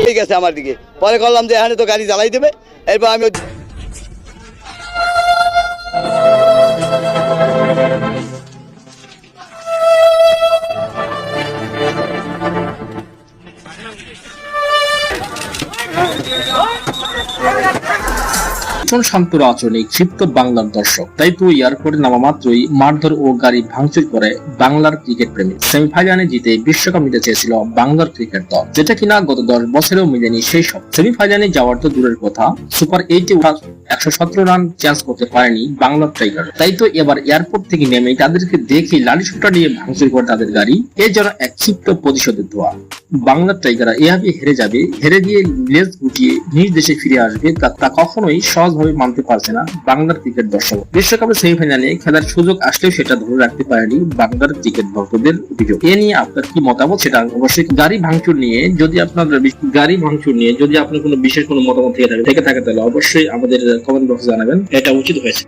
ঠিক আছে আমার দিকে, পরে করলাম যে এখানে তো গাড়ি জ্বালাই দেবে, এরপর আমি শান্তর আচরণে ক্ষিপ্ত বাংলার দর্শক, তাই তো এয়ারপোর্টে নামা মাত্রই মারধর ও গাড়ি ভাঙচুর করে বাংলার ক্রিকেট প্রেমী। সেমিফাইনালে জিতে বিশ্বকাপ নিতে চেয়েছিল বাংলার ক্রিকেট দল, যেটা কিনা গত 10 বছরেও মিলেনি। সেই সব সেমিফাইনালে যাওয়ার তো দূরের কথা, সুপার 8-এ 117 রান চান্স করতে পারেনি বাংলার টাইগার। তাই তো এবার এয়ারপোর্ট থেকে নেমে তাদেরকে দেখে লাঠি সোঁটা নিয়ে ভাঙচুর করে তাদের গাড়ি। এর জন্য এক ক্ষিপ্ত প্রতিশোধের দোয়া। বাংলার টাইগাররা এভাবে হেরে যাবে, হেরে গিয়ে লেজ গুটিয়ে নিজ দেশে ফিরে আসবে, তা কখনোই সহজভাবে মানতে পারছে না বাংলার ক্রিকেট দর্শক। বিশ্বকাপের সেমিফাইনালে খেলার সুযোগ আসলেও সেটা ধরে রাখতে পারেনি বাংলার ক্রিকেট ভক্তদের অভিযোগ। এ নিয়ে আপনার কি মতামত সেটা অবশ্যই গাড়ি ভাঙচুর নিয়ে যদি আপনার কোনো বিশেষ কোনো মতামত থেকে থাকে তাহলে অবশ্যই আমাদের কমেন্ট বক্সে জানাবেন। এটা উচিত হয়েছে।